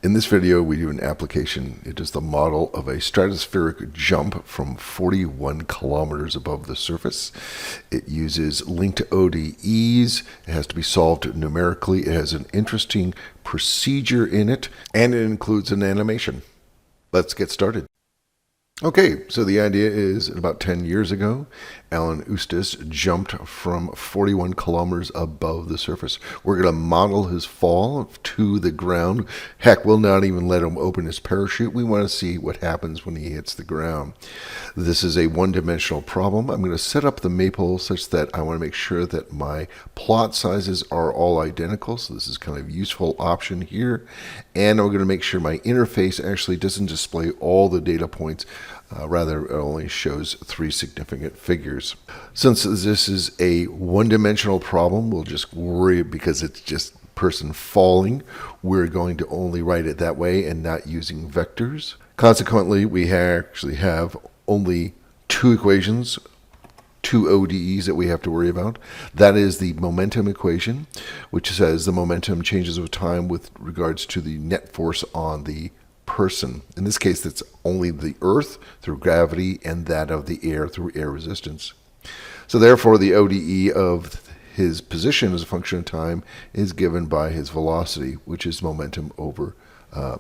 In this video, we do an application. It is the model of a stratospheric jump from 41 kilometers above the surface. It uses linked ODEs. It has to be solved numerically. It has an interesting procedure in it, and it includes an animation. Let's get started. Okay, so the idea is about 10 years ago, Alan Eustace jumped from 41 kilometers above the surface. We're going to model his fall to the ground. Heck, we'll not even let him open his parachute. We want to see what happens when he hits the ground. This is a one-dimensional problem. I'm going to set up the maple such that I want to make sure that my plot sizes are all identical. So this is kind of a useful option here. And we're going to make sure my interface actually doesn't display all the data points. Rather, it only shows 3 significant figures. Since this is a one-dimensional problem, we'll just worry because it's just person falling. We're going to only write it that way and not using vectors. Consequently, we actually have only 2 equations, 2 ODEs that we have to worry about. That is the momentum equation, which says the momentum changes with time with regards to the net force on the person. In this case, it's only the Earth through gravity and that of the air through air resistance. So therefore, the ODE of his position as a function of time is given by his velocity, which is momentum over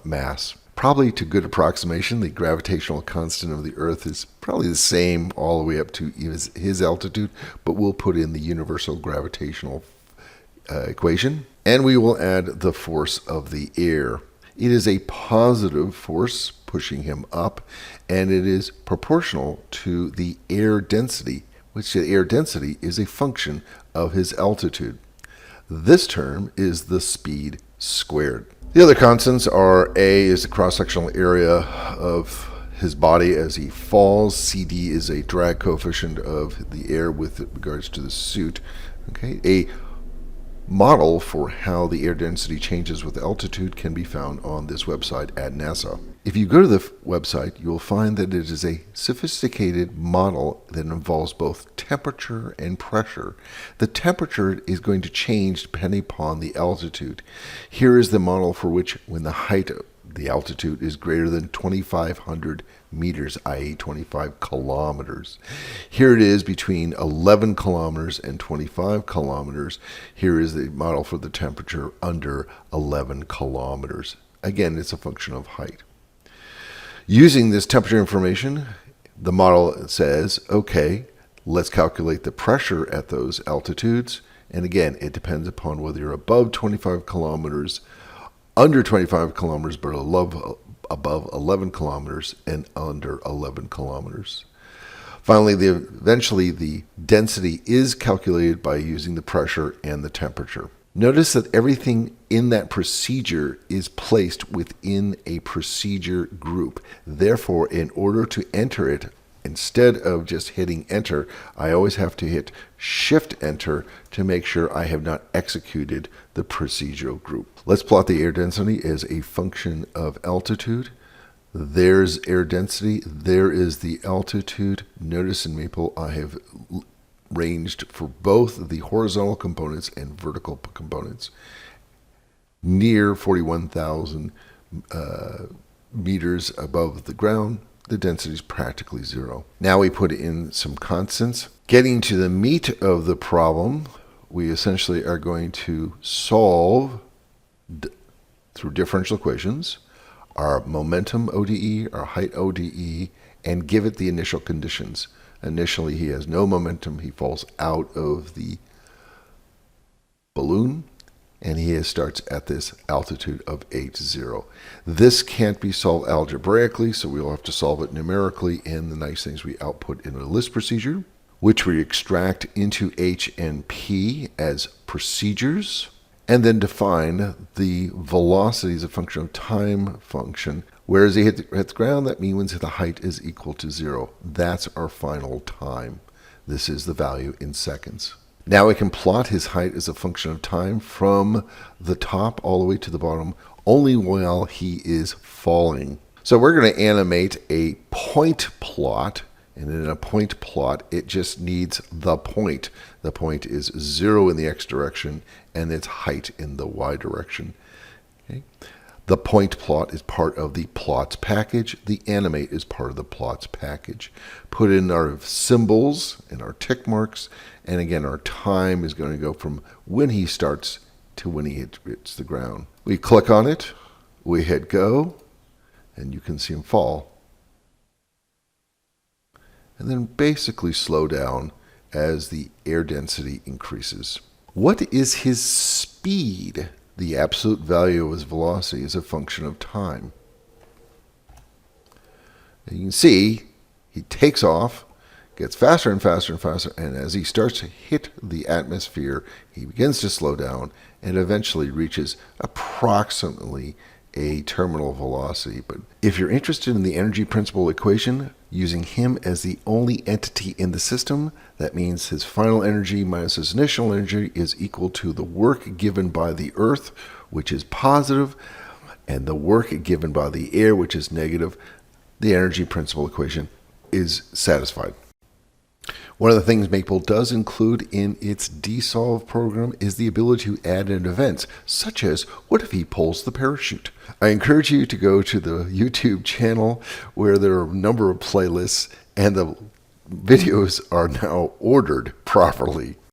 mass. Probably to good approximation, the gravitational constant of the Earth is probably the same all the way up to his altitude, but we'll put in the universal gravitational equation, and we will add the force of the air. It is a positive force pushing him up, and it is proportional to the air density, which the air density is a function of his altitude. This term is the speed squared. The other constants are A is the cross-sectional area of his body as he falls. CD is a drag coefficient of the air with regards to the suit. Okay, a model for how the air density changes with altitude can be found on this website at NASA. If you go to the website, you'll find that it is a sophisticated model that involves both temperature and pressure. The temperature is going to change depending upon the altitude. Here is the model for which when the height of the altitude is greater than 2,500 meters, i.e. 25 kilometers. Here it is between 11 kilometers and 25 kilometers. Here is the model for the temperature under 11 kilometers. Again, it's a function of height. Using this temperature information, the model says, okay, let's calculate the pressure at those altitudes. And again, it depends upon whether you're above 25 kilometers, under 25 kilometers, but above 11 kilometers and under 11 kilometers. Finally, eventually the density is calculated by using the pressure and the temperature. Notice that everything in that procedure is placed within a procedure group. Therefore, in order to enter it, instead of just hitting enter, I always have to hit shift enter to make sure I have not executed the procedural group. Let's plot the air density as a function of altitude. There's air density. There is the altitude. Notice in Maple I have ranged for both the horizontal components and vertical components near 41,000 meters above the ground. The density is practically 0. Now we put in some constants. Getting to the meat of the problem, we essentially are going to solve through differential equations our momentum ODE, our height ODE, and give it the initial conditions. Initially, he has no momentum. He falls out of the balloon, and he starts at this altitude of h0. This can't be solved algebraically, so we'll have to solve it numerically, and the nice thing is we output in a list procedure, which we extract into H and P as procedures, and then define the velocity as a function of time function. Whereas he hit the ground, that means the height is equal to 0. That's our final time. This is the value in seconds. Now we can plot his height as a function of time from the top all the way to the bottom, only while he is falling. So we're going to animate a point plot, and in a point plot, it just needs the point. The point is 0 in the x direction, and its height in the y direction. Okay. The point plot is part of the plots package. The animate is part of the plots package. Put in our symbols and our tick marks. And again, our time is going to go from when he starts to when he hits the ground. We click on it. We hit go. And you can see him fall. And then basically slow down as the air density increases. What is his speed? The absolute value of his velocity is a function of time. And you can see he takes off, gets faster and faster and faster, and as he starts to hit the atmosphere, he begins to slow down and eventually reaches approximately a terminal velocity. But if you're interested in the energy principle equation, using him as the only entity in the system, that means his final energy minus his initial energy is equal to the work given by the Earth, which is positive, and the work given by the air, which is negative. The energy principle equation is satisfied. One of the things Maple does include in its desolve program is the ability to add in events, such as what if he pulls the parachute? I encourage you to go to the YouTube channel where there are a number of playlists and the videos are now ordered properly.